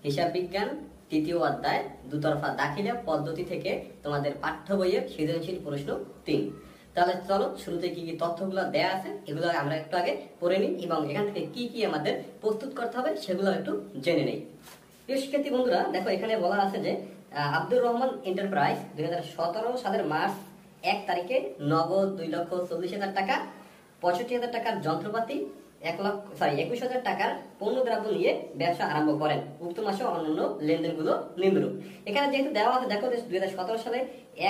হিসাব বিজ্ঞান তৃতীয় অধ্যায় দুতরফা দাখিলা পদ্ধতি থেকে তোমাদের পাঠ্য বইয়ের সৃজনশীল প্রশ্ন 3। তাহলে চলো শুরুতে কি কি তথ্যগুলো দেয়া আছে এগুলো আমরা একটু আগে পড়ে নিই এবং এখান থেকে কি কি আমাদের প্রস্তুত করতে হবে সেগুলো একটু জেনে নেই। প্রিয় শিক্ষার্থী বন্ধুরা, দেখো এখানে বলা আছে যে আব্দুর রহমান এন্টারপ্রাইজ 2017 সালের মার্চ 1 তারিখে নগদ 2,40,000 টাকা, 65,000 টাকার যন্ত্রপাতি, 21,000 টাকার পণ্য দ্রব্য নিয়ে ব্যবসা আরম্ভ করেন। উক্ত মাসে অন্যান্য লেনদেনগুলো নিম্নরূপ। এখানে যেহেতু দেওয়া আছে দেখো 2017 সালে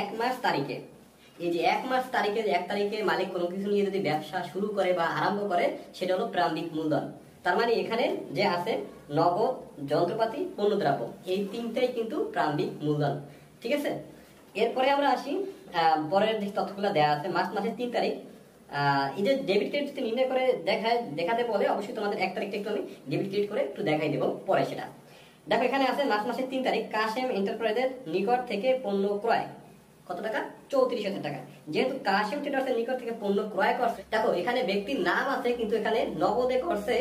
1 মার্চ তারিখে, এই যে 1 মার্চ তারিখে 1 তারিখে মালিক কোনো কিছু নিয়ে যদি ব্যবসা শুরু করে বা আরম্ভ করে সেটা হলো প্রারম্ভিক মূলধন। তার মানে এখানে যে আছে নগদ, যন্ত্রপাতি, পণ্য দ্রব্য, এই তিনটাই কিন্তু প্রারম্ভিক মূলধন। ঠিক আছে, এরপরে আমরা আসি পরের যে তথ্যগুলো দেওয়া আছে। মার্চ মাসের 3 তারিখ এই যে ডেবিট ক্রেডিট যদি নির্ণয় করে দেখাতে বলে অবশ্যই তোমাদের 1 তারিখটা একটু আমি ডেবিট ক্রেডিট করে একটু দেখাই দেবো পরে সেটা। দেখো এখানে আছে মার্চ মাসের 3 তারিখ কাশেম এন্টারপ্রাইজের নিকট থেকে পণ্য ক্রয়, কত টাকা? 34,000 টাকা। যেহেতু কাশেম ট্রেডার্সের নিকট থেকে পণ্য ক্রয় করছে, দেখো এখানে ব্যক্তির নাম আছে কিন্তু এখানে নগদে করছে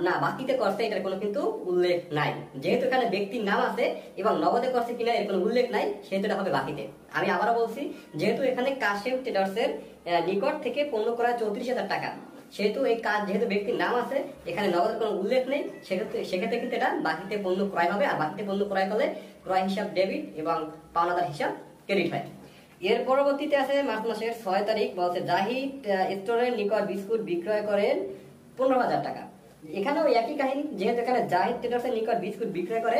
না বাকিতে করছে এটার কোনো কিন্তু উল্লেখ নাই। যেহেতু এখানে ব্যক্তির নাম আছে এবং নগদে করছে কিনা এর কোনো উল্লেখ নাই, সেহেতু এটা হবে বাকিতে। আমি আবারও বলছি, যেহেতু এখানে কাশেম ট্রেডার্সের নিকট থেকে পণ্য ক্রয় 34,000 টাকা, সেহেতু এই কাজ যেহেতু ব্যক্তির নাম আছে এখানে নগদের কোনো উল্লেখ নেই, সেক্ষেত্রে কিন্তু এটা বাকিতে পণ্য ক্রয় হবে। আর বাকিতে পণ্য ক্রয় করলে ক্রয় হিসাব ডেবিট এবং পাওনাদার হিসাব ক্রেডিট হয়। এর পরবর্তীতে আছে মার্চ মাসের 6 তারিখ, বলছে জাহিদ স্টোরের নিকট বিস্কুট বিক্রয় করেন 15,000 টাকা। এখানেও একই কাহিনী, যেহেতু এখানে জাহিদ ট্রেডার্সের নিকট বিস্কুট বিক্রয় করে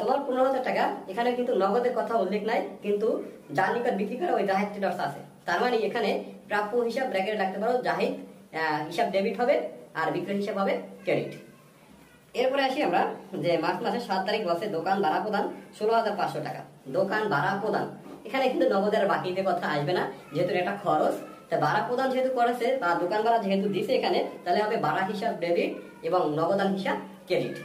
তোমার 15,000 টাকা, এখানে কিন্তু নগদের কথা উল্লেখ নাই, কিন্তু যার নিকট বিক্রি করে ওই জাহিদ ট্রেডার্স আছে। তার মানে এখানে প্রাপ্য হিসাব ব্র্যাকেটে রাখতে পারো, জাহিদ হিসাব ডেবিট হবে আর বিক্রয় হিসাব হবে ক্রেডিট। এরপরে আসি আমরা যে মার্চ মাসের 7 তারিখ বলছে দোকান ভাড়া প্রদান 16,500 টাকা। দোকান ভাড়া প্রদান, এখানে কিন্তু নগদের বাকিতে কথা আসবে না, যেহেতু এটা খরচ। ভাড়া প্রদান যেহেতু করেছে বা দোকান ভাড়া যেহেতু দিছে এখানে, তাহলে হবে ভাড়া হিসাব ডেবিট এবং নগদান হিসাব ক্রেডিট।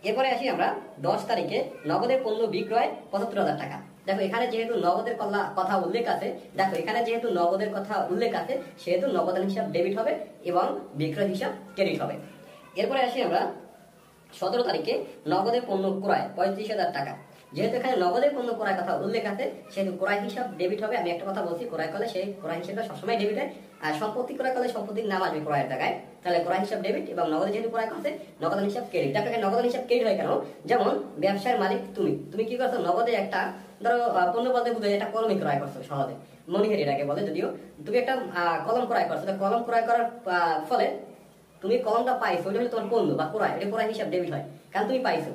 এরপরে আসি আমরা 10 তারিখে নগদের পণ্য বিক্রয় 75,000 টাকা। দেখো এখানে যেহেতু নগদের কথা উল্লেখ আছে, দেখো এখানে যেহেতু নগদের কথা উল্লেখ আছে সেহেতু নগদান হিসাব ডেবিট হবে এবং বিক্রয় হিসাব ক্রেডিট হবে। এরপরে আসি আমরা 17 তারিখে নগদে পণ্য ক্রয় 35,000 টাকা। যেহেতু এখানে নগদে পণ্য ক্রয় কথা উল্লেখ আছে সেহেতু ক্রয় হিসাব ডেবিট হবে। আমি একটা কথা বলছি, ক্রয় করলে সেই ক্রয় হিসাবটা সবসময় ডেবিট হয়, আর সম্পত্তি ক্রয় করলে সম্পত্তির নাম আসবে ক্রয়ের টাকায়, তাহলে ক্রয় হিসাব ডেবিট এবং নগদে যেহেতু ক্রয় করছে নগদান হিসাব ক্রেডিট। দেখো এখানে নগদান হিসাব ক্রেডিট হয় কেন? যেমন ব্যবসার মালিক তুমি কি করছো, নগদে একটা ধরো পণ্য বলতে বুঝে একটা কলমই ক্রয় করছো, সহজে মনিহারি এটাকে বলে, যদিও তুমি একটা কলম ক্রয় করছো। কলম ক্রয় করার ফলে তুমি কলমটা পাইছো, ওইটা হলো তোমার পণ্য বা ক্রয়, এটা ক্রয় হিসাব ডেবিট হয় কারণ তুমি পাইছো।